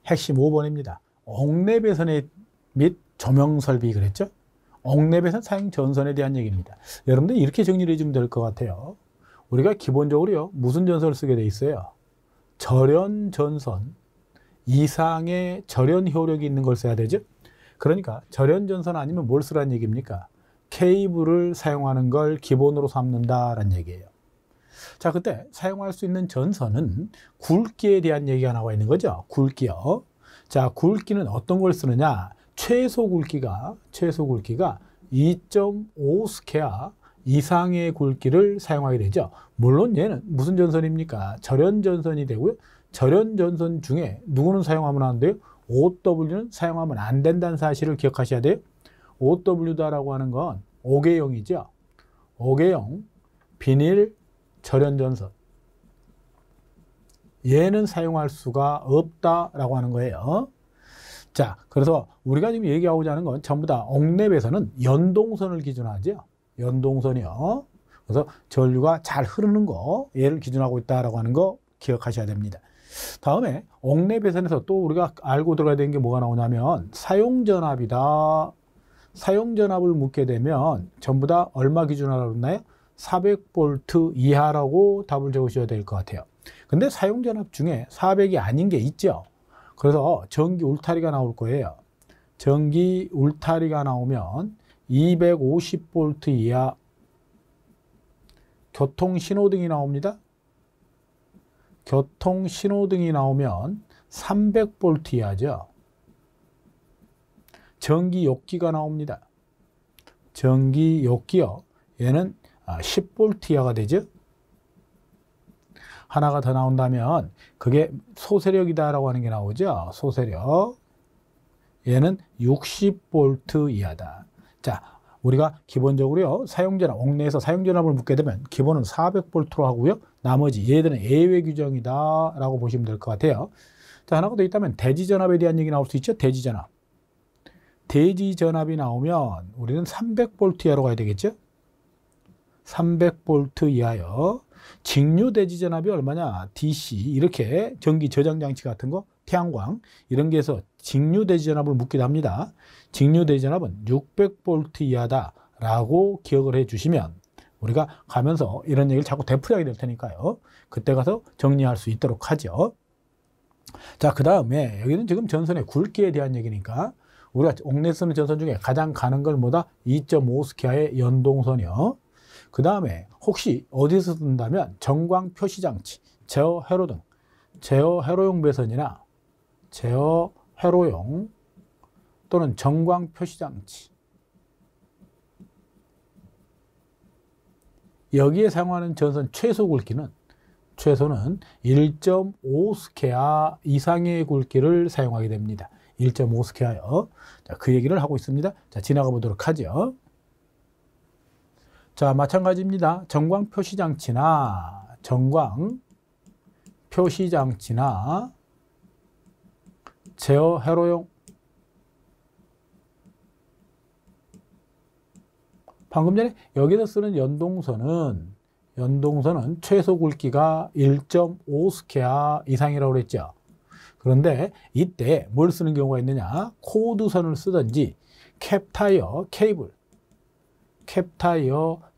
핵심 5번입니다. 옥내 및 조명 설비 그랬죠? 옥내 배선 사용 전선에 대한 얘기입니다. 여러분들 이렇게 정리를 해주면 될 것 같아요. 우리가 기본적으로요, 무슨 전선을 쓰게 돼 있어요? 절연 전선 이상의 절연 효력이 있는 걸 써야 되죠? 그러니까 절연 전선 아니면 뭘 쓰라는 얘기입니까? 케이블을 사용하는 걸 기본으로 삼는다라는 얘기예요. 자, 그때 사용할 수 있는 전선은 굵기에 대한 얘기가 나와 있는 거죠. 굵기요. 자, 굵기는 어떤 걸 쓰느냐? 최소 굵기가 2.5 스퀘어 이상의 굵기를 사용하게 되죠. 물론 얘는 무슨 전선입니까? 절연 전선이 되고요. 절연 전선 중에 누구는 사용하면 안 돼요? OW는 사용하면 안 된다는 사실을 기억하셔야 돼요. OW다라고 하는 건 5개형이죠. 5개형 비닐 절연 전선. 얘는 사용할 수가 없다라고 하는 거예요. 자, 그래서 우리가 지금 얘기하고자 하는 건 전부 다 옥내 배선은 연동선을 기준하죠. 연동선이요. 그래서 전류가 잘 흐르는 거, 얘를 기준하고 있다라고 하는 거 기억하셔야 됩니다. 다음에 옥내 배선에서 또 우리가 알고 들어가야 되는 게 뭐가 나오냐면 사용전압이다. 사용전압을 묻게 되면 전부 다 얼마 기준하라고 했나요? 400V 이하라고 답을 적으셔야 될 것 같아요. 근데 사용전압 중에 400이 아닌 게 있죠. 그래서 전기 울타리가 나올 거예요. 전기 울타리가 나오면 250V 이하 교통신호등이 나옵니다. 교통신호등이 나오면 300V 이하죠. 전기욕기가 나옵니다. 전기욕기요. 얘는 10V 이하가 되죠. 하나가 더 나온다면 그게 소세력이다라고 하는 게 나오죠. 소세력. 얘는 60V 이하다. 자, 우리가 기본적으로요, 사용전압, 옥내에서 사용전압을 묻게 되면 기본은 400V로 하고요. 나머지 얘들은 예외 규정이다라고 보시면 될 것 같아요. 자, 하나가 더 있다면 대지전압에 대한 얘기 나올 수 있죠. 대지전압. 대지전압이 나오면 우리는 300V 이하로 가야 되겠죠. 300V 이하요. 직류 대지전압이 얼마냐? DC 이렇게 전기 저장 장치 같은 거, 태양광 이런 게 해서 직류 대지전압을 묻기도 합니다. 직류 대지전압은 600V 이하다라고 기억을 해 주시면 우리가 가면서 이런 얘기를 자꾸 되풀이하게 될 테니까요. 그때 가서 정리할 수 있도록 하죠. 자, 그 다음에 여기는 지금 전선의 굵기에 대한 얘기니까 우리가 옥내 쓰는 전선 중에 가장 가는 걸 뭐다? 2.5 스퀘어의 연동선이요. 그 다음에 혹시 어디서 쓴다면 전광 표시장치, 제어 회로등, 제어 회로용 배선이나 제어 회로용 또는 전광 표시장치 여기에 사용하는 전선 최소 굵기는 최소는 1.5 스퀘어 이상의 굵기를 사용하게 됩니다. 1.5 스퀘어요. 자, 그 얘기를 하고 있습니다. 자, 지나가 보도록 하죠. 자, 마찬가지입니다. 전광 표시장치나 제어 회로용 방금 전에 여기서 쓰는 연동선은 최소 굵기가 1.5 스퀘어 이상이라고 그랬죠. 그런데 이때 뭘 쓰는 경우가 있느냐? 코드선을 쓰든지 캡타이어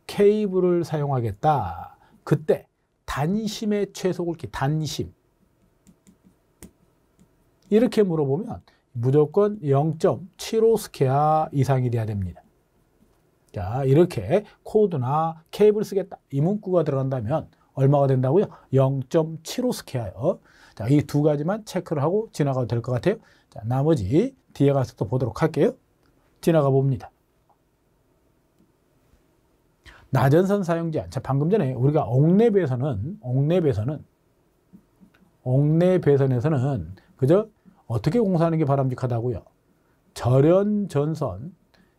케이블을 사용하겠다. 그때 단심의 최소 굵기, 단심. 이렇게 물어보면 무조건 0.75 스퀘어 이상이 돼야 됩니다. 자, 이렇게 코드나 케이블 쓰겠다. 이 문구가 들어간다면 얼마가 된다고요? 0.75 스퀘어요. 자, 이 두 가지만 체크를 하고 지나가도 될 것 같아요. 자, 나머지 뒤에 가서 또 보도록 할게요. 지나가 봅니다. 나전선 사용 제한. 자, 방금 전에 우리가 옥내 배선에서는 그저 어떻게 공사하는 게 바람직하다고요? 절연 전선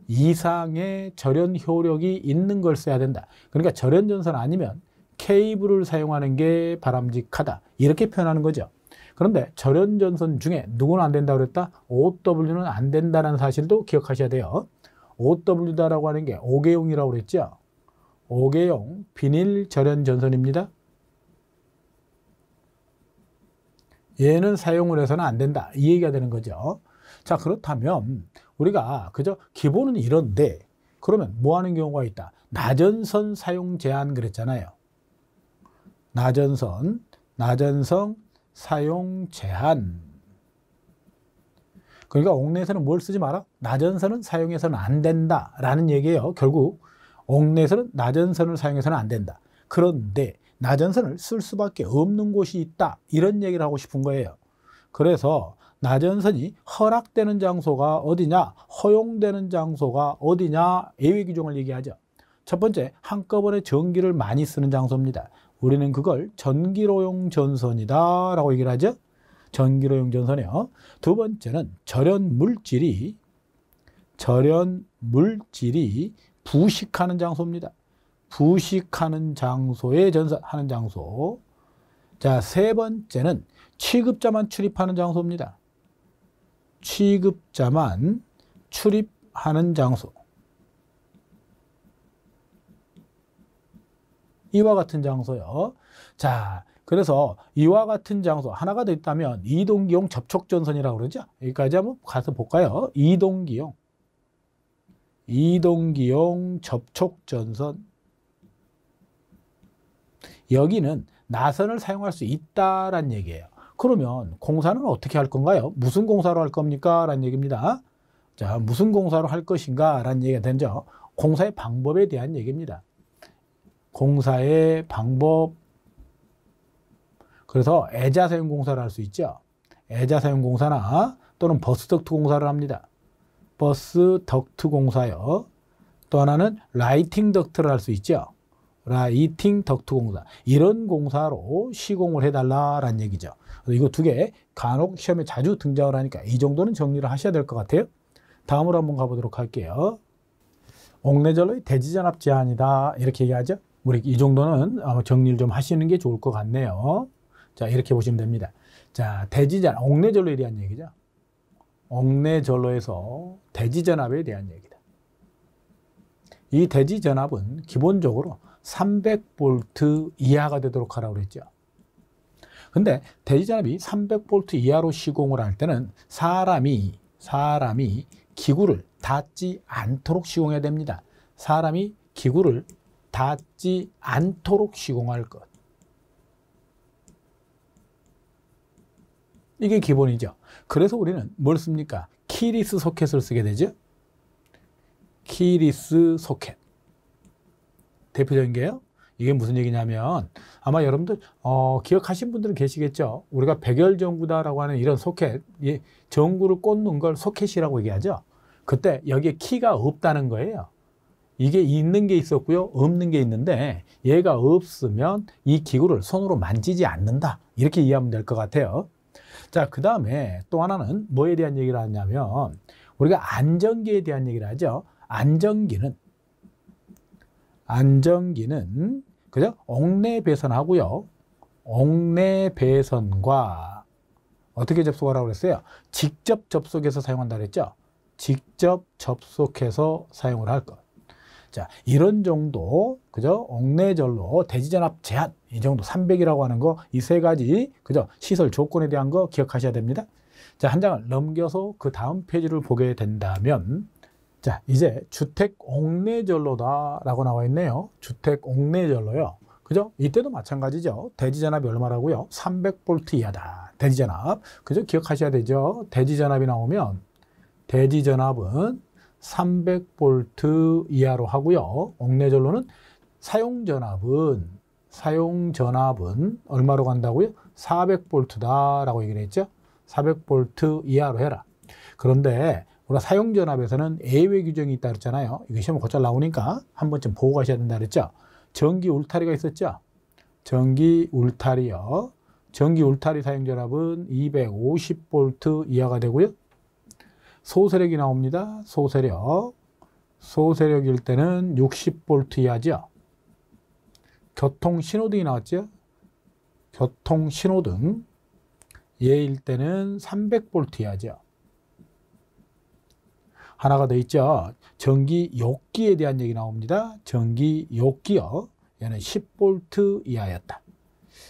이상의 절연 효력이 있는 걸 써야 된다. 그러니까 절연 전선 아니면 케이블을 사용하는 게 바람직하다. 이렇게 표현하는 거죠. 그런데 절연 전선 중에 누구는 안 된다고 그랬다? OW는 안 된다는 사실도 기억하셔야 돼요. OW다라고 하는 게 5개용이라고 그랬죠. 5개용 비닐 절연 전선입니다. 얘는 사용을 해서는 안 된다. 이 얘기가 되는 거죠. 자, 그렇다면 우리가 그저 기본은 이런데 그러면 뭐 하는 경우가 있다? 나전선 사용 제한 그랬잖아요. 나전선 사용 제한. 그러니까 옥내에서는 뭘 쓰지 마라? 나전선은 사용해서는 안 된다라는 얘기예요. 결국 옥내에서는 나전선을 사용해서는 안 된다. 그런데 나전선을 쓸 수밖에 없는 곳이 있다. 이런 얘기를 하고 싶은 거예요. 그래서 나전선이 허락되는 장소가 어디냐? 허용되는 장소가 어디냐? 예외 규정을 얘기하죠. 첫 번째, 한꺼번에 전기를 많이 쓰는 장소입니다. 우리는 그걸 전기로용 전선이다 라고 얘기를 하죠. 전기로용 전선이요. 두 번째는 절연 물질이 부식하는 장소입니다. 부식하는 장소에 전선하는 장소. 자, 세 번째는 취급자만 출입하는 장소입니다. 취급자만 출입하는 장소. 이와 같은 장소요. 자, 그래서 이와 같은 장소 하나가 더 있다면 이동기용 접촉전선이라고 그러죠. 여기까지 한번 가서 볼까요? 이동기용 접촉전선. 여기는 나선을 사용할 수 있다라는 얘기예요. 그러면 공사는 어떻게 할 건가요? 무슨 공사로 할 겁니까? 라는 얘기입니다. 자, 무슨 공사로 할 것인가? 라는 얘기가 되죠. 공사의 방법에 대한 얘기입니다. 공사의 방법. 그래서 애자 사용 공사를 할 수 있죠. 애자 사용 공사나 또는 버스 덕트 공사를 합니다. 버스 덕트 공사요. 또 하나는 라이팅 덕트를 할 수 있죠. 라이팅 덕트 공사. 이런 공사로 시공을 해달라라는 얘기죠. 이거 두 개 간혹 시험에 자주 등장을 하니까 이 정도는 정리를 하셔야 될 것 같아요. 다음으로 한번 가보도록 할게요. 옥내전로의 대지전압 제한이다. 이렇게 얘기하죠. 우리 이 정도는 정리를 좀 하시는 게 좋을 것 같네요. 자, 이렇게 보시면 됩니다. 자, 대지전압, 옥내전로에 대한 얘기죠. 옥내전로에서 대지전압에 대한 얘기다. 이 대지전압은 기본적으로 300V 이하가 되도록 하라고 그랬죠. 근데 대지전압이 300V 이하로 시공을 할 때는 사람이 기구를 닿지 않도록 시공해야 됩니다. 사람이 기구를 닿지 않도록 시공할 것. 이게 기본이죠. 그래서 우리는 뭘 씁니까? 키리스 소켓을 쓰게 되죠. 키리스 소켓. 대표적인 게요. 이게 무슨 얘기냐면 아마 여러분들 기억하신 분들은 계시겠죠. 우리가 백열전구다라고 하는 이런 소켓, 전구를 꽂는 걸 소켓이라고 얘기하죠. 그때 여기에 키가 없다는 거예요. 이게 있는 게 있었고요, 없는 게 있는데 얘가 없으면 이 기구를 손으로 만지지 않는다. 이렇게 이해하면 될 것 같아요. 자, 그 다음에 또 하나는 뭐에 대한 얘기를 하냐면 우리가 안전기에 대한 얘기를 하죠. 안전기는 그죠? 옥내 배선하고요. 옥내 배선과 어떻게 접속하라고 그랬어요? 직접 접속해서 사용한다 그랬죠? 직접 접속해서 사용을 할 것. 자, 이런 정도, 그죠? 옥내전로, 대지전압 제한, 이 정도 300이라고 하는 거, 이 세 가지, 그죠? 시설 조건에 대한 거 기억하셔야 됩니다. 자, 한 장을 넘겨서 그 다음 페이지를 보게 된다면, 자, 이제 주택 옥내전로다라고 나와 있네요. 주택 옥내전로요. 그죠? 이때도 마찬가지죠. 대지전압이 얼마라고요? 300V 이하다. 대지전압. 그죠? 기억하셔야 되죠. 대지전압이 나오면 대지전압은 300V 이하로 하고요. 옥내전로는 사용전압은 얼마로 간다고요? 400V다라고 얘기를 했죠. 400V 이하로 해라. 그런데 우리가 사용전압에서는 예외 규정이 있다 그랬잖아요. 이거 시험 곧잘 나오니까 한 번쯤 보고 가셔야 된다 그랬죠. 전기 울타리가 있었죠. 전기 울타리요. 전기 울타리 사용전압은 250V 이하가 되고요. 소세력이 나옵니다. 소세력일 때는 60V 이하죠. 교통신호등이 나왔죠. 교통신호등 얘일 때는 300V 이하죠. 하나가 더 있죠. 전기욕기에 대한 얘기 나옵니다. 전기욕기요. 얘는 10V 이하였다.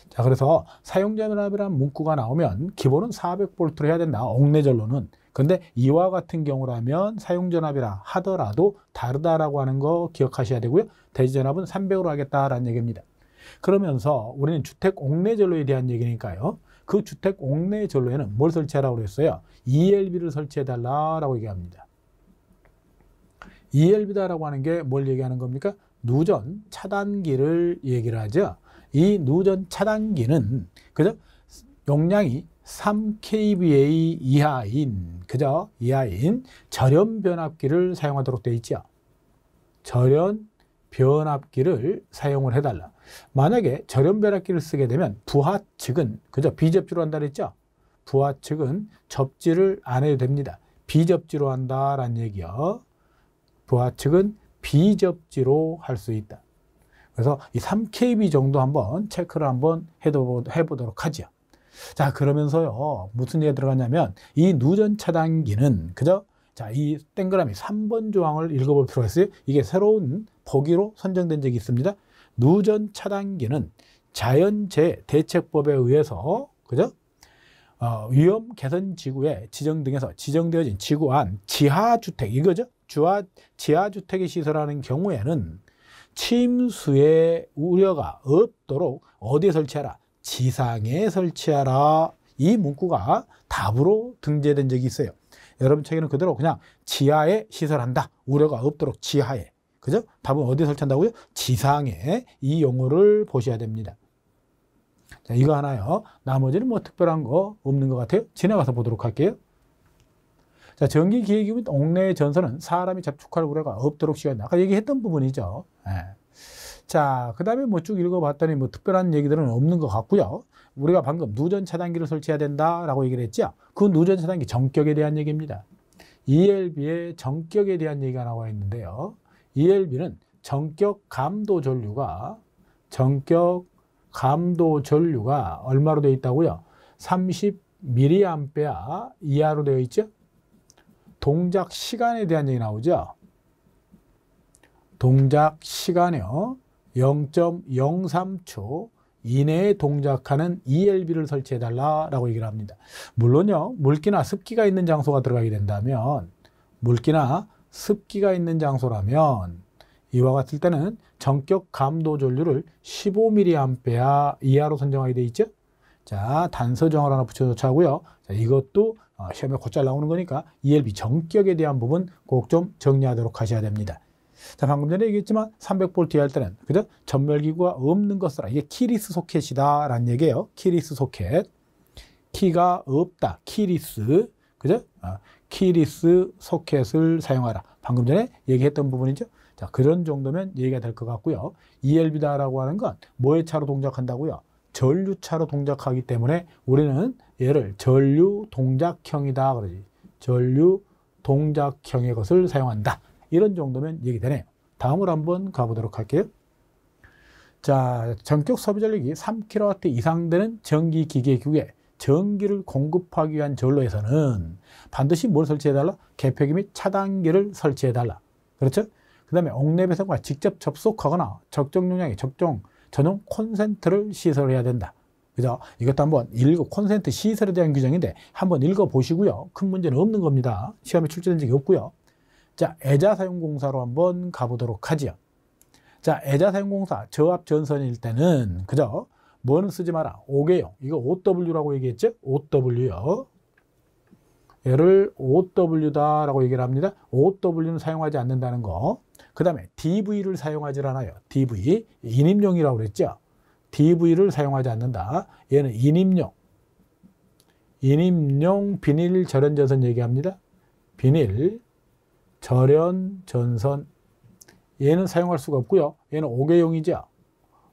자, 그래서 사용전압이라는 문구가 나오면 기본은 400V로 해야 된다. 옥내전로는. 근데 이와 같은 경우라면 사용전압이라 하더라도 다르다라고 하는 거 기억하셔야 되고요. 대지전압은 300으로 하겠다라는 얘기입니다. 그러면서 우리는 주택 옥내전로에 대한 얘기니까요. 그 주택 옥내전로에는 뭘 설치하라고 그랬어요? ELB를 설치해달라고 얘기합니다. ELB다라고 하는 게 뭘 얘기하는 겁니까? 누전 차단기를 얘기를 하죠. 이 누전 차단기는 그죠? 용량이 3kVA 이하인 그죠? 이하인 절연 변압기를 사용하도록 되어 있죠. 절연 변압기를 사용을 해달라. 만약에 절연 변압기를 쓰게 되면 부하 측은 그죠? 비접지로 한다 그랬죠? 부하 측은 접지를 안 해도 됩니다. 비접지로 한다라는 얘기요. 부하 측은 비접지로 할 수 있다. 그래서 이 3kV 정도 한번 체크를 한번 해보도록 하죠. 자, 그러면서요, 무슨 얘기가 들어갔냐면, 이 누전 차단기는, 그죠? 자, 이 동그라미 3번 조항을 읽어볼 필요가 있어요. 이게 새로운 보기로 선정된 적이 있습니다. 누전 차단기는 자연재해 대책법에 의해서, 그죠? 위험 개선 지구에 지정 등에서 지정되어진 지구 안 지하주택, 이거죠? 지하주택에 시설하는 경우에는 침수의 우려가 없도록 어디에 설치하라? 지상에 설치하라. 이 문구가 답으로 등재된 적이 있어요. 여러분 책에는 그대로 그냥 지하에 시설한다. 우려가 없도록 지하에. 그죠? 답은 어디에 설치한다고요? 지상에. 이 용어를 보셔야 됩니다. 자, 이거 하나요. 나머지는 뭐 특별한 거 없는 것 같아요. 지나가서 보도록 할게요. 자, 전기기계기 및 옥내 전선은 사람이 접촉할 우려가 없도록 시간다. 아까 얘기했던 부분이죠. 네. 자, 그 다음에 뭐 쭉 읽어봤더니 뭐 특별한 얘기들은 없는 것 같고요. 우리가 방금 누전 차단기를 설치해야 된다라고 얘기를 했죠. 그 누전 차단기 정격에 대한 얘기입니다. ELB의 정격에 대한 얘기가 나와 있는데요. ELB는 정격 감도 전류가 얼마로 되어 있다고요? 30mA 이하로 되어 있죠. 동작 시간에 대한 얘기 나오죠. 동작 시간이요. 0.03초 이내에 동작하는 ELB를 설치해달라고 얘기를 합니다. 물론요, 물기나 습기가 있는 장소가 들어가게 된다면, 물기나 습기가 있는 장소라면, 이와 같을 때는 정격 감도 전류를 15mA 이하로 선정하게 되어 있죠. 자, 단서정을 하나 붙여놓자 하고요. 자, 이것도 시험에 곧잘 나오는 거니까 ELB 정격에 대한 부분 꼭 좀 정리하도록 하셔야 됩니다. 자, 방금 전에 얘기했지만 300V 할 때는 그죠? 전멸기구가 없는 것으로 이게 키리스 소켓이다 라는 얘기예요. 키리스 소켓. 키가 없다. 키리스. 그죠? 키리스 소켓을 사용하라. 방금 전에 얘기했던 부분이죠. 자, 그런 정도면 얘기가 될 것 같고요. ELB다라고 하는 건 뭐의 차로 동작한다고요? 전류차로 동작하기 때문에 우리는 얘를 전류 동작형이다 그러지. 전류 동작형의 것을 사용한다. 이런 정도면 얘기되네요. 다음으로 한번 가보도록 할게요. 자, 전격 소비 전력이 3kW 이상 되는 전기기계기구에 전기를 공급하기 위한 전로에서는 반드시 뭘 설치해달라? 개폐기 및 차단기를 설치해달라. 그렇죠? 그 다음에 옥내 배선과 직접 접속하거나 적정 용량의 전용 콘센트를 시설해야 된다. 그죠? 이것도 한번 콘센트 시설에 대한 규정인데 한번 읽어보시고요. 큰 문제는 없는 겁니다. 시험에 출제된 적이 없고요. 자, 애자사용공사로 한번 가보도록 하지요. 자, 애자사용공사 저압 전선일 때는 그죠? 뭐는 쓰지 마라. 5개용. 이거 OW라고 얘기했죠? OW요. 얘를 OW다라고 얘기를 합니다. OW는 사용하지 않는다는 거. 그 다음에 DV를 사용하지 않아요. DV. 인입용이라고 그랬죠? DV를 사용하지 않는다. 얘는 인입용 비닐 절연 전선 얘기합니다. 비닐 절연 전선. 얘는 사용할 수가 없고요. 얘는 5개용이죠.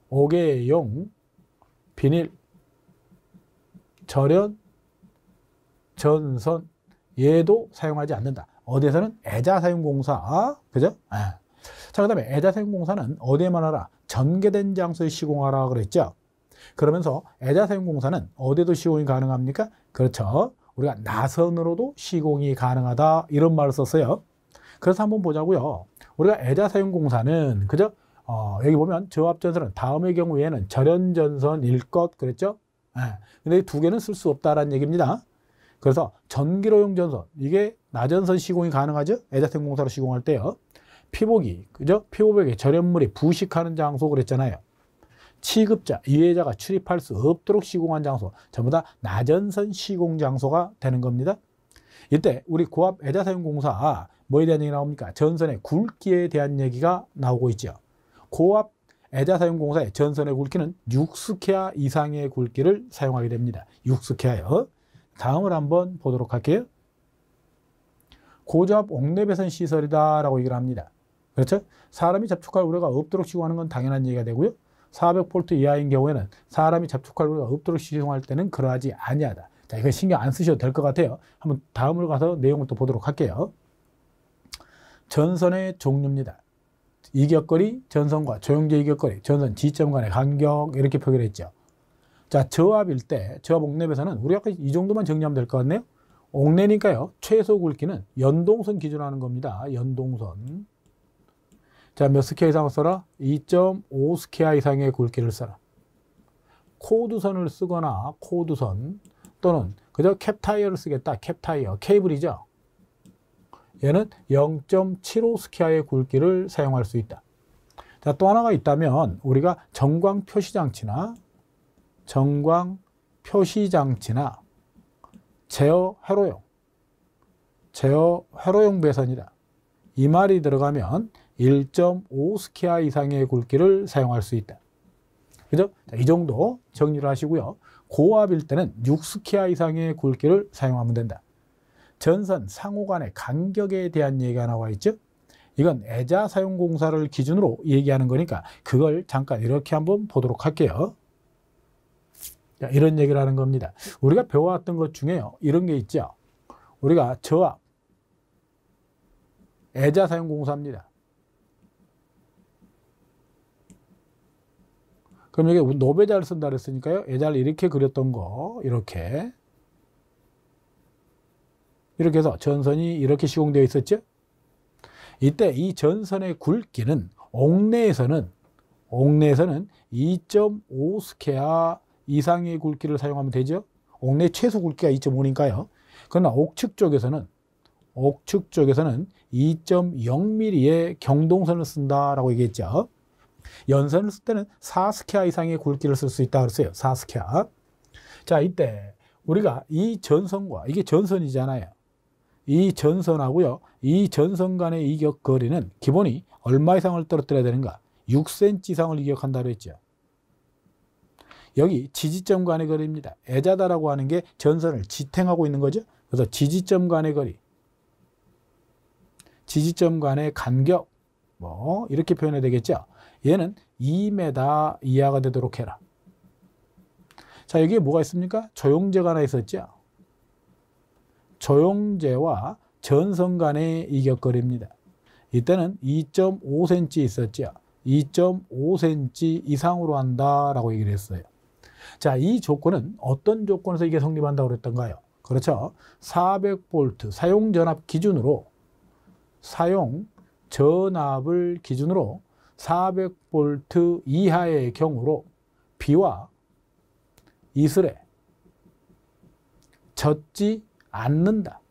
5개용 비닐 절연 전선. 얘도 사용하지 않는다. 어디에서는 애자사용공사. 그죠? 자, 그 다음에 애자사용공사는 어디에만 하라? 전개된 장소에 시공하라 그랬죠. 그러면서 애자사용공사는 어디에도 시공이 가능합니까? 그렇죠. 우리가 나선으로도 시공이 가능하다. 이런 말을 썼어요. 그래서 한번 보자고요. 우리가 애자사용공사는 그죠? 여기 보면 저압전선은 다음의 경우에는 절연전선일 것 그랬죠? 근데 이 두 개는 쓸 수 없다라는 얘기입니다. 그래서 전기로용 전선, 이게 나전선 시공이 가능하죠? 애자생 공사로 시공할 때요. 피복이, 그죠? 피복에 절연물이 부식하는 장소 그랬잖아요. 취급자, 이해자가 출입할 수 없도록 시공한 장소, 전부 다 나전선 시공 장소가 되는 겁니다. 이때 우리 고압 애자사용 공사 뭐에 대한 얘기 나옵니까? 전선의 굵기에 대한 얘기가 나오고 있죠. 고압 애자사용 공사의 전선의 굵기는 6스퀘어 이상의 굵기를 사용하게 됩니다. 6스퀘어요. 다음을 한번 보도록 할게요. 고저압 옥내배선 시설이다라고 얘기를 합니다. 그렇죠? 사람이 접촉할 우려가 없도록 시공하는 건 당연한 얘기가 되고요. 400V 이하인 경우에는 사람이 접촉할 우려가 없도록 시공할 때는 그러하지 아니하다. 자, 이건 신경 안 쓰셔도 될 것 같아요. 한번 다음으로 가서 내용을 또 보도록 할게요. 전선의 종류입니다. 이격거리, 전선과 조영제 이격거리, 전선 지점 간의 간격 이렇게 표기했죠. 자, 저압일 때, 저압 옥내배선은 우리가 이 정도만 정리하면 될 것 같네요. 옥내니까요, 최소 굵기는 연동선 기준으로 하는 겁니다. 연동선. 자, 몇 스퀘어 이상을 써라? 2.5 스퀘어 이상의 굵기를 써라. 코드선을 쓰거나 코드선 또는 그저 캡타이어를 쓰겠다. 캡타이어, 케이블이죠. 얘는 0.75 스퀘어의 굵기를 사용할 수 있다. 자, 또 하나가 있다면 우리가 전광 표시장치나 제어 회로용 배선이다. 이 말이 들어가면 1.5 스퀘어 이상의 굵기를 사용할 수 있다. 그죠? 자, 이 정도 정리를 하시고요. 고압일 때는 6 스퀘어 이상의 굵기를 사용하면 된다. 전선 상호 간의 간격에 대한 얘기가 나와 있죠. 이건 애자 사용 공사를 기준으로 얘기하는 거니까 그걸 잠깐 이렇게 한번 보도록 할게요. 자, 이런 얘기를 하는 겁니다. 우리가 배워왔던 것 중에요, 이런 게 있죠. 우리가 저압 애자 사용 공사입니다. 그럼 여기 노배자를 쓴다 그랬으니까요, 애자를 이렇게 그렸던 거 이렇게 해서 전선이 이렇게 시공되어 있었죠. 이때 이 전선의 굵기는 옥내에서는 2.5 스퀘어 이상의 굵기를 사용하면 되죠. 옥내 최소 굵기가 2.5니까요. 그러나 옥측 쪽에서는 2.0mm의 경동선을 쓴다라고 얘기했죠. 연선을 쓸 때는 4 스퀘어 이상의 굵기를 쓸 수 있다고 그랬어요. 4 스퀘어. 자, 이때 우리가 이 전선과 이게 전선이잖아요. 이 전선하고요, 이 전선 간의 이격거리는 기본이 얼마 이상을 떨어뜨려야 되는가? 6cm 이상을 이격한다고 했죠. 여기 지지점 간의 거리입니다. 애자다라고 하는 게 전선을 지탱하고 있는 거죠. 그래서 지지점 간의 거리, 지지점 간의 간격, 뭐 이렇게 표현해야 되겠죠. 얘는 2m 이하가 되도록 해라. 자, 여기에 뭐가 있습니까? 조영제가 하나 있었죠. 조영제와 전선 간의 이격거리입니다. 이때는 2.5cm 있었죠. 2.5cm 이상으로 한다라고 얘기를 했어요. 자, 이 조건은 어떤 조건에서 이게 성립한다고 그랬던가요? 그렇죠. 400V 사용전압을 기준으로 400V 이하의 경우로 비와 이슬에 젖지 않는다.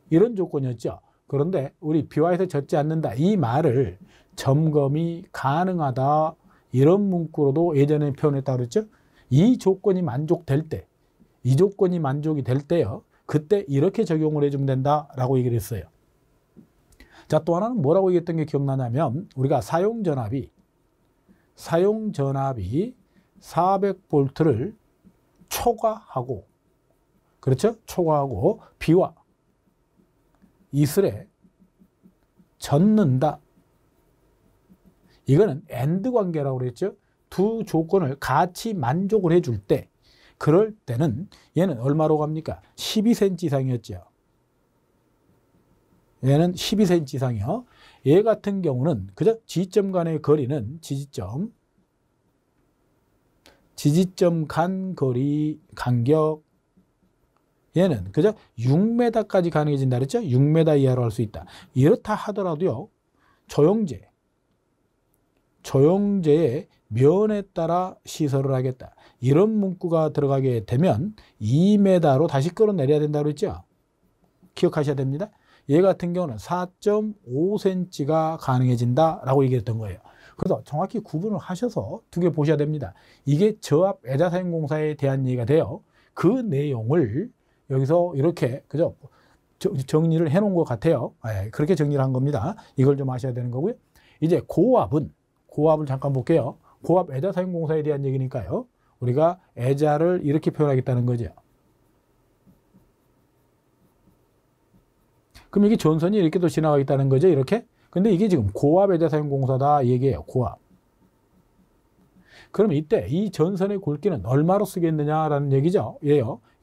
이런 조건이었죠. 그런데 우리 비와에서 젖지 않는다, 이 말을 점검이 가능하다, 이런 문구로도 예전에 표현했다고 그랬죠. 이 조건이 만족될 때, 이 조건이 만족이 될 때요, 그때 이렇게 적용을 해주면 된다라고 얘기를 했어요. 자, 또 하나는 뭐라고 얘기했던 게 기억나냐면, 우리가 사용전압이 400V를 초과하고, 그렇죠? 초과하고 비와 이슬에 젖는다. 이거는 AND 관계라고 그랬죠. 두 조건을 같이 만족을 해줄 때, 그럴 때는 얘는 얼마로 갑니까? 12cm 이상이었죠. 얘는 12cm 이상이요. 얘 같은 경우는 그죠? 지점 간의 거리는 지지점 간 거리 간격, 얘는 그죠? 6m까지 가능해진다 그랬죠? 6m 이하로 할 수 있다. 이렇다 하더라도요, 조영제 조영제의 면에 따라 시설을 하겠다. 이런 문구가 들어가게 되면 2m로 다시 끌어내려야 된다고 그랬죠. 기억하셔야 됩니다. 얘 같은 경우는 4.5cm가 가능해진다라고 얘기했던 거예요. 그래서 정확히 구분을 하셔서 두 개 보셔야 됩니다. 이게 저압 애자사용공사에 대한 얘기가 돼요. 그 내용을 여기서 이렇게 그죠? 정리를 해놓은 것 같아요. 그렇게 정리를 한 겁니다. 이걸 좀 아셔야 되는 거고요. 이제 고압을 잠깐 볼게요. 고압 애자사용공사에 대한 얘기니까요. 우리가 애자를 이렇게 표현하겠다는 거죠. 그럼 이게 전선이 이렇게 또 지나가겠다는 거죠. 이렇게. 근데 이게 지금 고압 애자사용공사다 얘기예요. 고압. 그럼 이때 이 전선의 굵기는 얼마로 쓰겠느냐라는 얘기죠.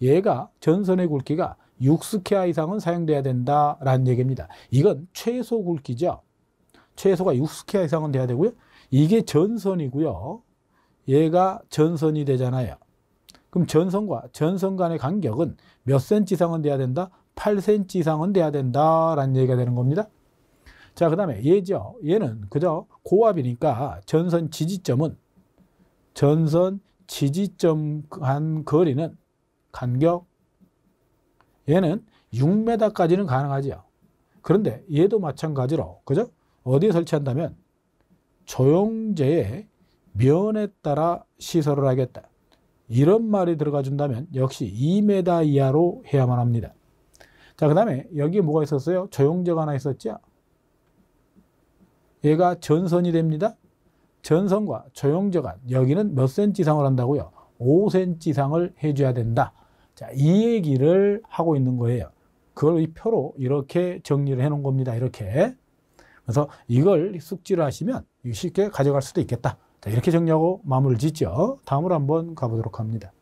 얘가 전선의 굵기가 6스퀘어 이상은 사용돼야 된다라는 얘기입니다. 이건 최소 굵기죠. 최소가 6스퀘어 이상은 돼야 되고요. 이게 전선이고요. 얘가 전선이 되잖아요. 그럼 전선과 전선 간의 간격은 몇 cm 이상은 돼야 된다? 8cm 이상은 돼야 된다라는 얘기가 되는 겁니다. 자, 그 다음에 얘죠. 얘는 그저 고압이니까 전선 지지점 간 거리는 간격 얘는 6m까지는 가능하죠. 그런데 얘도 마찬가지로 그죠? 어디에 설치한다면 조영제의 면에 따라 시설을 하겠다. 이런 말이 들어가 준다면 역시 2m 이하로 해야만 합니다. 자, 그 다음에 여기에 뭐가 있었어요? 조영제가 하나 있었죠? 얘가 전선이 됩니다. 전선과 조영제가 여기는 몇 cm 이상을 한다고요? 5cm 이상을 해줘야 된다. 자, 이 얘기를 하고 있는 거예요. 그걸 이 표로 이렇게 정리를 해 놓은 겁니다. 이렇게. 그래서 이걸 숙지를 하시면 쉽게 가져갈 수도 있겠다. 자, 이렇게 정리하고 마무리를 짓죠. 다음으로 한번 가보도록 합니다.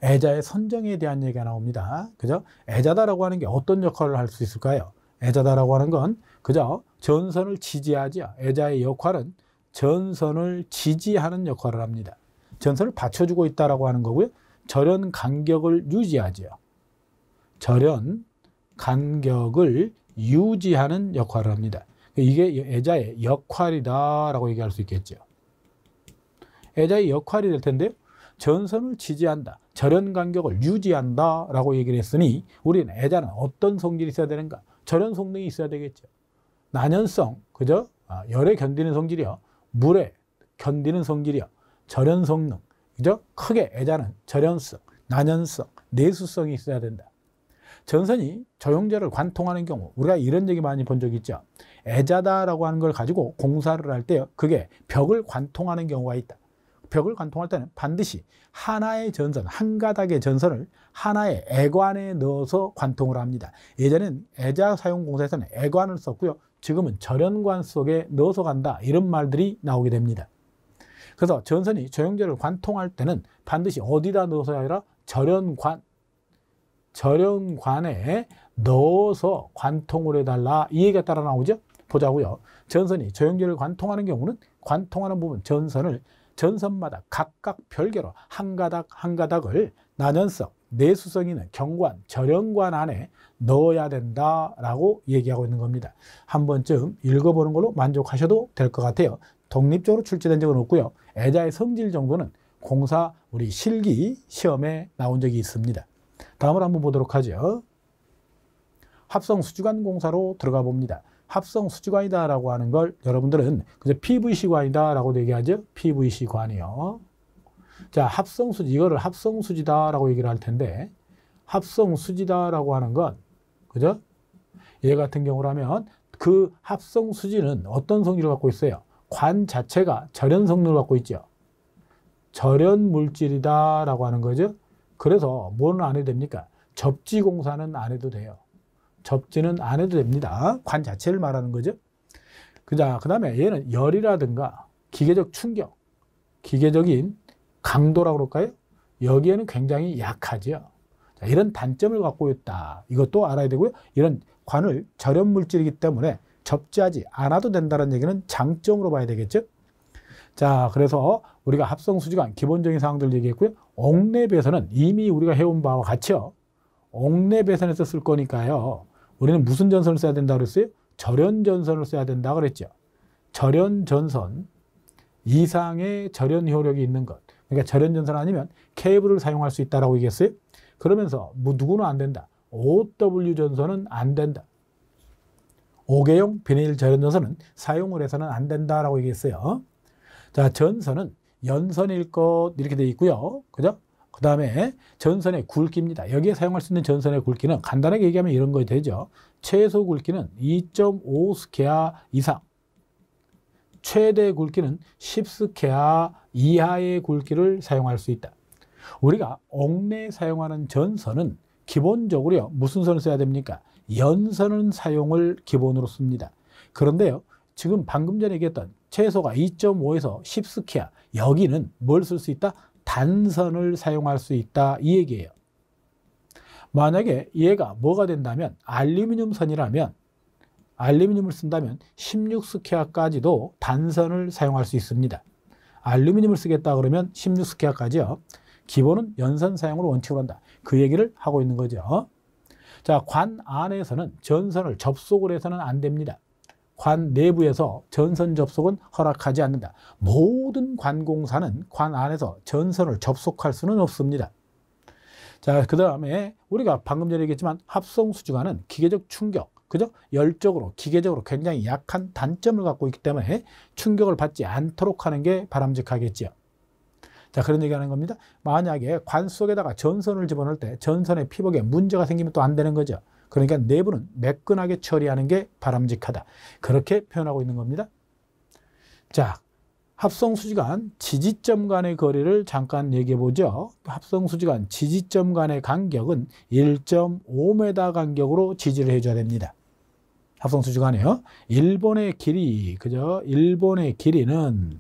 애자의 선정에 대한 얘기가 나옵니다. 그죠? 애자다라고 하는 게 어떤 역할을 할 수 있을까요? 애자다라고 하는 건 그죠? 전선을 지지하죠. 애자의 역할은 전선을 지지하는 역할을 합니다. 전선을 받쳐주고 있다라고 하는 거고요. 절연 간격을 유지하죠. 절연 간격을 유지하는 역할을 합니다. 이게 애자의 역할이다라고 얘기할 수 있겠죠. 애자의 역할이 될 텐데요. 전선을 지지한다. 절연 간격을 유지한다 라고 얘기를 했으니 우리는 애자는 어떤 성질이 있어야 되는가? 절연 성능이 있어야 되겠죠. 난연성, 그죠? 열에 견디는 성질이요. 물에 견디는 성질이요. 절연 성능, 그죠? 크게 애자는 절연성, 난연성, 내수성이 있어야 된다. 전선이 조영제를 관통하는 경우 우리가 이런 얘기 많이 본 적 있죠. 애자다라고 하는 걸 가지고 공사를 할 때 그게 벽을 관통하는 경우가 있다. 벽을 관통할 때는 반드시 하나의 전선, 한 가닥의 전선을 하나의 애관에 넣어서 관통을 합니다. 예전엔 애자 사용 공사에서는 애관을 썼고요. 지금은 절연관 속에 넣어서 간다. 이런 말들이 나오게 됩니다. 그래서 전선이 조영제를 관통할 때는 반드시 어디다 넣어서야 아니라 절연관에 넣어서 관통을 해달라. 이 얘기가 따라 나오죠. 보자고요. 전선이 조영제를 관통하는 경우는 관통하는 부분 전선마다 각각 별개로 한 가닥 한 가닥을 난연성, 내수성 있는 경관, 절연관 안에 넣어야 된다라고 얘기하고 있는 겁니다. 한 번쯤 읽어보는 걸로 만족하셔도 될 것 같아요. 독립적으로 출제된 적은 없고요. 애자의 성질 정도는 공사 우리 실기 시험에 나온 적이 있습니다. 다음으로 한번 보도록 하죠. 합성 수지관 공사로 들어가 봅니다. 합성 수지관이다라고 하는 걸 여러분들은 그저 PVC관이다라고 얘기하죠. PVC관이요. 자, 합성수지, 이거를 합성수지다라고 얘기를 할 텐데, 합성수지다라고 하는 건, 그죠? 얘 같은 경우라면 그 합성수지는 어떤 성질을 갖고 있어요? 관 자체가 절연 성능을 갖고 있죠. 절연 물질이다라고 하는 거죠. 그래서 뭐는 안 해도 됩니까? 접지 공사는 안 해도 돼요. 접지는 안 해도 됩니다. 관 자체를 말하는 거죠. 그 다음에 얘는 열이라든가 기계적 충격, 기계적인 강도라고 그럴까요? 여기에는 굉장히 약하죠. 자, 이런 단점을 갖고 있다. 이것도 알아야 되고요. 이런 관을 절연 물질이기 때문에 접지하지 않아도 된다는 얘기는 장점으로 봐야 되겠죠. 자, 그래서 우리가 합성수지관 기본적인 사항들 얘기했고요. 옥랩에서는 이미 우리가 해온 바와 같이요. 옥랩에서는 쓸 거니까요. 우리는 무슨 전선을 써야 된다고 그랬어요? 절연 전선을 써야 된다고 그랬죠. 절연전선 이상의 절연 효력이 있는 것. 그러니까 절연전선 아니면 케이블을 사용할 수 있다라고 얘기했어요. 그러면서 누구는 안 된다. OW 전선은 안 된다. 5개용 비닐 절연전선은 사용을 해서는 안 된다라고 얘기했어요. 자, 전선은 연선일 것 이렇게 되어 있고요. 그죠? 그 다음에 전선의 굵기입니다. 여기에 사용할 수 있는 전선의 굵기는 간단하게 얘기하면 이런 거 되죠. 최소 굵기는 2.5 스퀘어 이상, 최대 굵기는 10 스퀘어 이하의 굵기를 사용할 수 있다. 우리가 옥내에 사용하는 전선은 기본적으로 무슨 선을 써야 됩니까? 연선은 사용을 기본으로 씁니다. 그런데요, 지금 방금 전에 얘기했던 최소가 2.5에서 10 스퀘어, 여기는 뭘 쓸 수 있다? 단선을 사용할 수 있다, 이 얘기예요. 만약에 얘가 뭐가 된다면 알루미늄 선이라면, 알루미늄을 쓴다면 16 스퀘어까지도 단선을 사용할 수 있습니다. 알루미늄을 쓰겠다 그러면 16 스퀘어까지요. 기본은 연선 사용을 원칙으로 한다. 그 얘기를 하고 있는 거죠. 자, 관 안에서는 전선을 접속을 해서는 안 됩니다. 관 내부에서 전선 접속은 허락하지 않는다. 모든 관공사는 관 안에서 전선을 접속할 수는 없습니다. 자, 그 다음에 우리가 방금 전에 얘기했지만 합성수지관은 기계적 충격, 그죠? 열적으로, 기계적으로 굉장히 약한 단점을 갖고 있기 때문에 충격을 받지 않도록 하는 게 바람직하겠지요. 자, 그런 얘기하는 겁니다. 만약에 관 속에다가 전선을 집어넣을 때 전선의 피복에 문제가 생기면 또 안 되는 거죠. 그러니까 내부는 매끈하게 처리하는 게 바람직하다. 그렇게 표현하고 있는 겁니다. 자, 합성수지관 지지점 간의 거리를 잠깐 얘기해 보죠. 합성수지관 지지점 간의 간격은 1.5m 간격으로 지지를 해줘야 됩니다. 합성수지관이요. 일본의 길이, 그죠? 일본의 길이는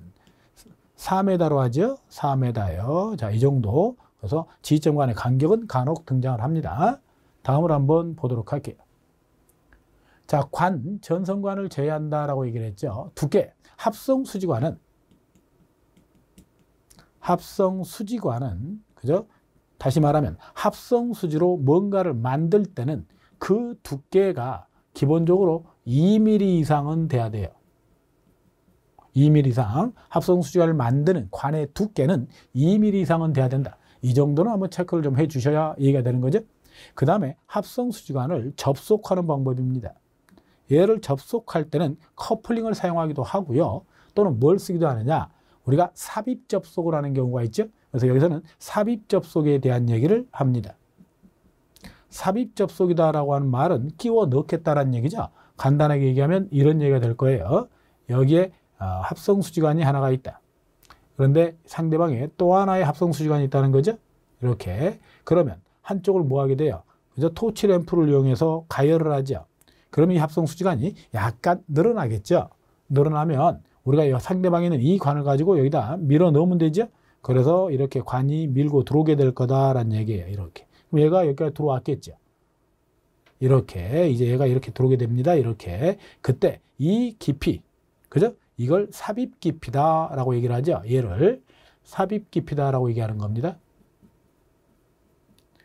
4m로 하죠. 4m요. 자, 이 정도. 그래서 지지점 간의 간격은 간혹 등장을 합니다. 다음으로 한번 보도록 할게요. 자, 전선관을 제외한다라고 얘기를 했죠. 두께. 합성수지관은, 그죠? 다시 말하면 합성수지로 뭔가를 만들 때는 그 두께가 기본적으로 2mm 이상은 돼야 돼요. 2mm 이상. 합성수지관을 만드는 관의 두께는 2mm 이상은 돼야 된다. 이 정도는 한번 체크를 좀 해 주셔야 이해가 되는 거죠. 그 다음에 합성수지관을 접속하는 방법입니다. 얘를 접속할 때는 커플링을 사용하기도 하고요. 또는 뭘 쓰기도 하느냐. 우리가 삽입 접속을 하는 경우가 있죠. 그래서 여기서는 삽입 접속에 대한 얘기를 합니다. 삽입 접속이다라고 하는 말은 끼워 넣겠다라는 얘기죠. 간단하게 얘기하면 이런 얘기가 될 거예요. 여기에 합성수지관이 하나가 있다. 그런데 상대방에 또 하나의 합성수지관이 있다는 거죠. 이렇게. 그러면 한쪽을 뭐 하게 돼요? 그죠? 토치 램프를 이용해서 가열을 하죠. 그러면 이 합성수지관이 약간 늘어나겠죠. 늘어나면 우리가 상대방에 있는 이 관을 가지고 여기다 밀어 넣으면 되죠. 그래서 이렇게 관이 밀고 들어오게 될 거다라는 얘기예요. 이렇게. 그럼 얘가 여기까지 들어왔겠죠. 이렇게. 이제 얘가 이렇게 들어오게 됩니다. 이렇게. 그때 이 깊이, 그죠? 이걸 삽입 깊이다라고 얘기를 하죠. 얘를 삽입 깊이다라고 얘기하는 겁니다.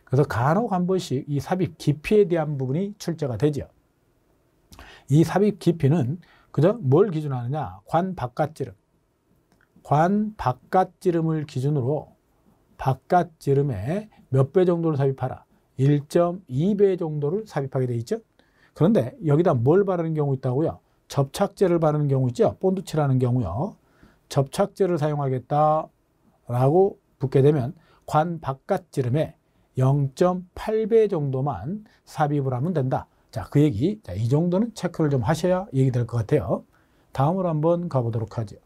그래서 간혹 한 번씩 이 삽입 깊이에 대한 부분이 출제가 되죠. 이 삽입 깊이는, 그죠? 뭘 기준으로 하느냐? 관 바깥지름. 관 바깥지름을 기준으로 바깥지름에 몇 배 정도를 삽입하라? 1.2배 정도를 삽입하게 돼 있죠. 그런데 여기다 뭘 바르는 경우 있다고요? 접착제를 바르는 경우 있죠. 본드칠하는 경우요. 접착제를 사용하겠다라고 붙게 되면 관 바깥지름에 0.8배 정도만 삽입을 하면 된다. 자, 그 얘기. 자, 이 정도는 체크를 좀 하셔야 얘기 될 것 같아요. 다음으로 한번 가보도록 하죠.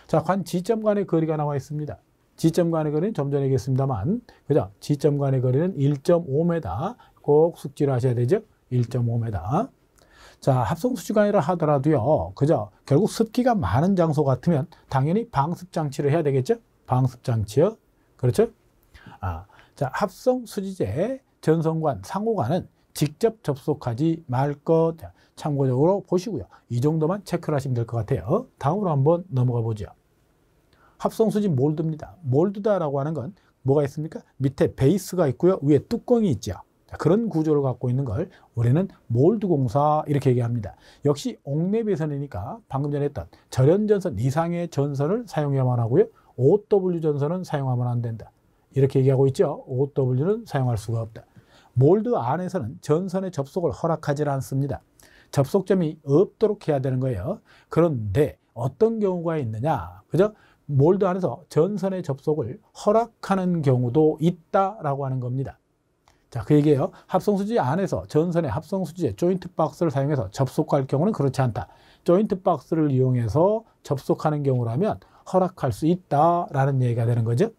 자, 관 지점 간의 거리가 나와 있습니다. 지점 간의 거리는 좀 전에 얘기했습니다만, 그죠? 지점 간의 거리는 1.5m. 꼭 숙지를 하셔야 되죠? 1.5m. 자, 합성수지관이라 하더라도요, 그죠? 결국 습기가 많은 장소 같으면 당연히 방습장치를 해야 되겠죠? 방습장치요. 그렇죠? 자, 합성수지제 전선관, 상호관은 직접 접속하지 말 것. 참고적으로 보시고요. 이 정도만 체크를 하시면 될 것 같아요. 다음으로 한번 넘어가 보죠. 합성수지 몰드입니다. 몰드다라고 하는 건 뭐가 있습니까? 밑에 베이스가 있고요. 위에 뚜껑이 있죠. 자, 그런 구조를 갖고 있는 걸 우리는 몰드 공사 이렇게 얘기합니다. 역시 옥내배선이니까 방금 전에 했던 절연전선 이상의 전선을 사용해야만 하고요. OW 전선은 사용하면 안 된다. 이렇게 얘기하고 있죠. OW는 사용할 수가 없다. 몰드 안에서는 전선의 접속을 허락하지 않습니다. 접속점이 없도록 해야 되는 거예요. 그런데 어떤 경우가 있느냐? 그죠? 몰드 안에서 전선의 접속을 허락하는 경우도 있다라고 하는 겁니다. 자, 그 얘기예요. 합성수지 안에서 전선의 합성수지의 조인트 박스를 사용해서 접속할 경우는 그렇지 않다. 조인트 박스를 이용해서 접속하는 경우라면 허락할 수 있다라는 얘기가 되는 거죠.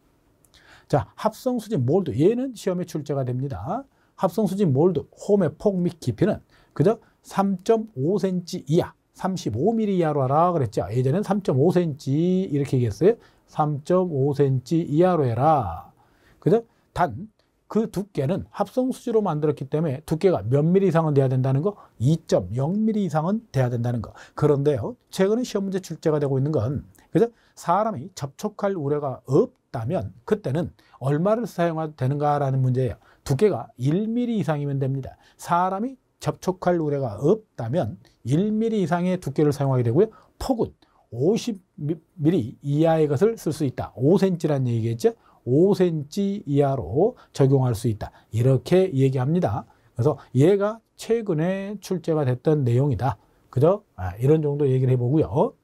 자, 합성수지 몰드, 얘는 시험에 출제가 됩니다. 합성수지 몰드 홈의 폭 및 깊이는 그저 3.5cm 이하, 35mm 이하로 하라 그랬죠. 예전엔 3.5cm 이렇게 얘기했어요. 3.5cm 이하로 해라. 그죠? 단 그 두께는 합성수지로 만들었기 때문에 두께가 몇 미리 이상은 돼야 된다는 거? 2.0mm 이상은 돼야 된다는 거. 그런데요, 최근에 시험 문제 출제가 되고 있는 건 그죠? 사람이 접촉할 우려가 없다면 그때는 얼마를 사용해도 되는가라는 문제예요. 두께가 1mm 이상이면 됩니다. 사람이 접촉할 우려가 없다면 1mm 이상의 두께를 사용하게 되고요. 폭은 50mm 이하의 것을 쓸 수 있다. 5cm라는 얘기겠죠. 5cm 이하로 적용할 수 있다. 이렇게 얘기합니다. 그래서 얘가 최근에 출제가 됐던 내용이다. 그죠? 이런 정도 얘기를 해보고요.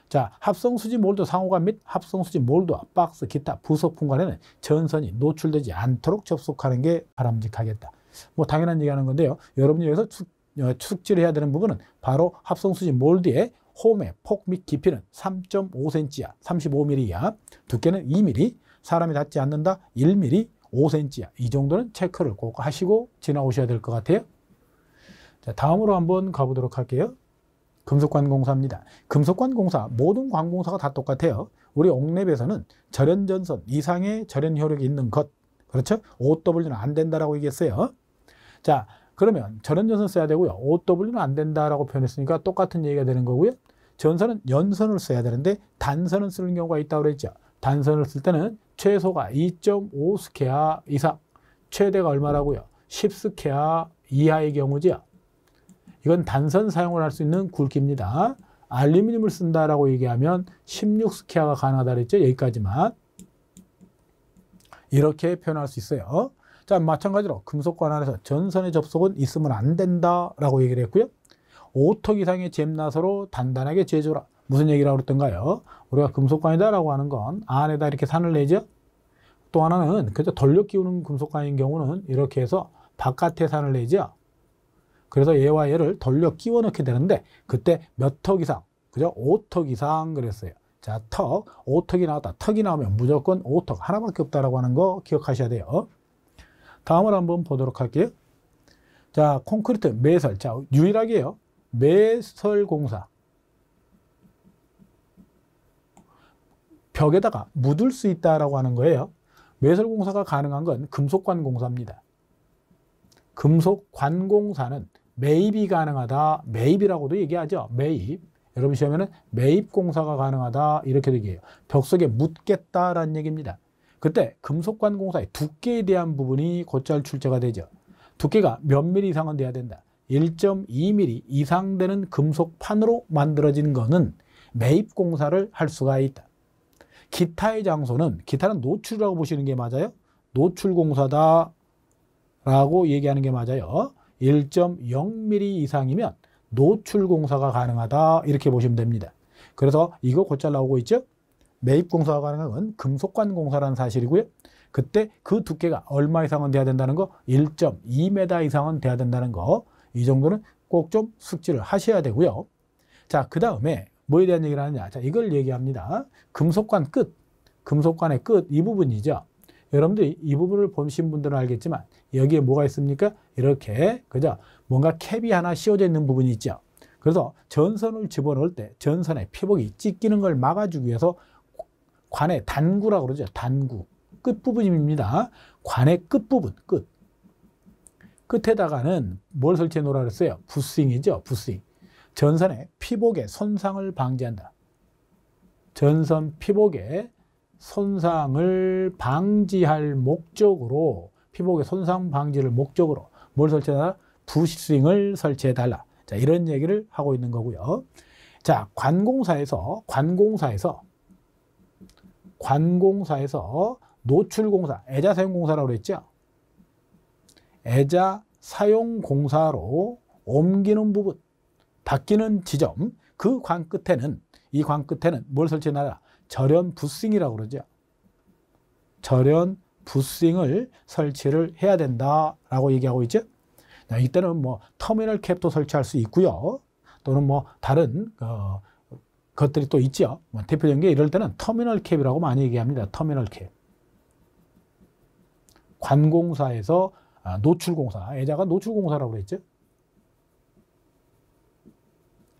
자, 합성수지 몰드 상호관 및 합성수지 몰드와 박스, 기타 부속품 간에는 전선이 노출되지 않도록 접속하는 게 바람직하겠다. 뭐 당연한 얘기하는 건데요. 여러분이 여기서 숙지를 해야 되는 부분은 바로 합성수지 몰드의 홈의 폭 및 깊이는 3.5cm 이하, 35mm 이하, 두께는 2mm, 사람이 닿지 않는다 1mm, 5cm 이하. 이 정도는 체크를 꼭 하시고 지나오셔야 될 것 같아요. 자, 다음으로 한번 가보도록 할게요. 금속관공사입니다. 금속관공사 모든 관공사가 다 똑같아요. 우리 옥랩에서는 절연전선 이상의 절연 효력이 있는 것, 그렇죠? OW는 안 된다라고 얘기했어요. 자, 그러면 절연전선 써야 되고요. OW는 안 된다라고 표현했으니까 똑같은 얘기가 되는 거고요. 전선은 연선을 써야 되는데 단선을 쓰는 경우가 있다고 그랬죠. 단선을 쓸 때는 최소가 2.5 스퀘어 이상, 최대가 얼마라고요? 10 스퀘어 이하의 경우죠. 이건 단선 사용을 할 수 있는 굵기입니다. 알루미늄을 쓴다라고 얘기하면 16 스퀘어가 가능하다 그랬죠. 여기까지만. 이렇게 표현할 수 있어요. 자, 마찬가지로 금속관 안에서 전선의 접속은 있으면 안 된다라고 얘기를 했고요. 5턱 이상의 잼나서로 단단하게 제조라. 무슨 얘기라고 그랬던가요? 우리가 금속관이다라고 하는 건 안에다 이렇게 산을 내죠. 또 하나는 그저 돌려 끼우는 금속관인 경우는 이렇게 해서 바깥에 산을 내죠. 그래서 얘와 얘를 돌려 끼워 넣게 되는데 그때 몇 턱 이상, 그죠? 5턱 이상 그랬어요. 자, 턱, 5턱이 나왔다. 턱이 나오면 무조건 5턱 하나밖에 없다라고 하는 거 기억하셔야 돼요. 다음으로 한번 보도록 할게요. 자, 콘크리트 매설. 자, 유일하게요. 매설 공사. 벽에다가 묻을 수 있다라고 하는 거예요. 매설 공사가 가능한 건 금속관 공사입니다. 금속관 공사는 매입이 가능하다. 매입이라고도 얘기하죠. 매입. 여러분 시험에는 매입 공사가 가능하다. 이렇게 얘기해요. 벽 속에 묻겠다라는 얘기입니다. 그때 금속관 공사의 두께에 대한 부분이 곧잘 출제가 되죠. 두께가 몇 미리 이상은 돼야 된다. 1.2mm 이상 되는 금속판으로 만들어진 거는 매입 공사를 할 수가 있다. 기타의 장소는, 기타는 노출이라고 보시는 게 맞아요. 노출 공사다 라고 얘기하는 게 맞아요. 1.0mm 이상이면 노출 공사가 가능하다 이렇게 보시면 됩니다. 그래서 이거 곧잘 나오고 있죠. 매입 공사가 가능한 건 금속관 공사라는 사실이고요. 그때 그 두께가 얼마 이상은 돼야 된다는 거, 1.2m 이상은 돼야 된다는 거, 이 정도는 꼭 좀 숙지를 하셔야 되고요. 자, 그 다음에 뭐에 대한 얘기를 하느냐. 자, 이걸 얘기합니다. 금속관 끝, 금속관의 끝 이 부분이죠. 여러분들이 이 부분을 보신 분들은 알겠지만 여기에 뭐가 있습니까? 이렇게 그죠? 뭔가 캡이 하나 씌워져 있는 부분이 있죠. 그래서 전선을 집어넣을 때 전선의 피복이 찢기는 걸 막아주기 위해서 관의 단구라고 그러죠. 단구. 끝부분입니다. 관의 끝부분, 끝. 끝에다가는 뭘 설치해 놓으라 그랬어요? 부스윙이죠. 부스윙. 전선의 피복의 손상을 방지한다. 전선 피복의 손상을 방지할 목적으로, 피복의 손상 방지를 목적으로 뭘 설치해달라? 부스윙을 설치해달라. 자, 이런 얘기를 하고 있는 거고요. 자, 관공사에서 노출공사, 애자사용공사라고 그랬죠? 애자사용공사로 옮기는 부분, 바뀌는 지점, 그 관 끝에는, 이 관 끝에는 뭘 설치해놔라? 절연 부스윙이라고 그러죠. 절연 부스윙을 설치를 해야 된다라고 얘기하고 있죠. 자, 이때는 뭐 터미널 캡도 설치할 수 있고요. 또는 뭐 다른 것들이 또 있죠. 뭐 대표적인 게 이럴 때는 터미널 캡이라고 많이 얘기합니다. 터미널 캡. 관공사에서 노출공사, 애자가 노출공사라고 그랬죠.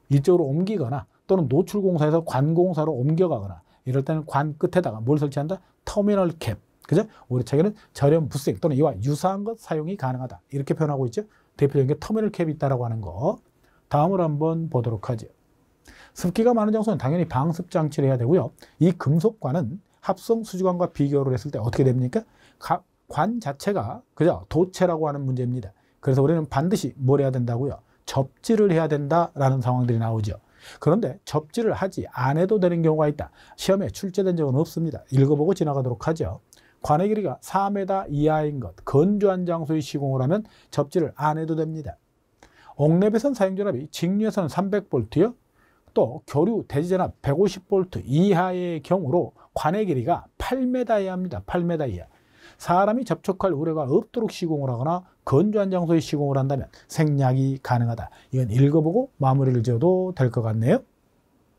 이쪽으로 옮기거나 또는 노출공사에서 관공사로 옮겨가거나 이럴 때는 관 끝에다가 뭘 설치한다? 터미널 캡. 그죠? 우리 책에는 절연 부스윙 또는 이와 유사한 것 사용이 가능하다. 이렇게 표현하고 있죠. 대표적인 게 터미널 캡이 있다라고 하는 거. 다음으로 한번 보도록 하죠. 습기가 많은 장소는 당연히 방습 장치를 해야 되고요. 이 금속관은 합성 수지관과 비교를 했을 때 어떻게 됩니까? 관 자체가 그죠? 도체라고 하는 문제입니다. 그래서 우리는 반드시 뭘 해야 된다고요? 접지를 해야 된다라는 상황들이 나오죠. 그런데 접지를 하지 안 해도 되는 경우가 있다. 시험에 출제된 적은 없습니다. 읽어보고 지나가도록 하죠. 관의 길이가 4m 이하인 것, 건조한 장소에 시공을 하면 접지를 안 해도 됩니다. 옥랩에선 사용전압이 직류에서는 300V요. 또 교류 대지전압 150V 이하의 경우로 관의 길이가 8m 이하입니다. 8m 이하. 사람이 접촉할 우려가 없도록 시공을 하거나 건조한 장소에 시공을 한다면 생략이 가능하다. 이건 읽어보고 마무리를 지어도 될 것 같네요.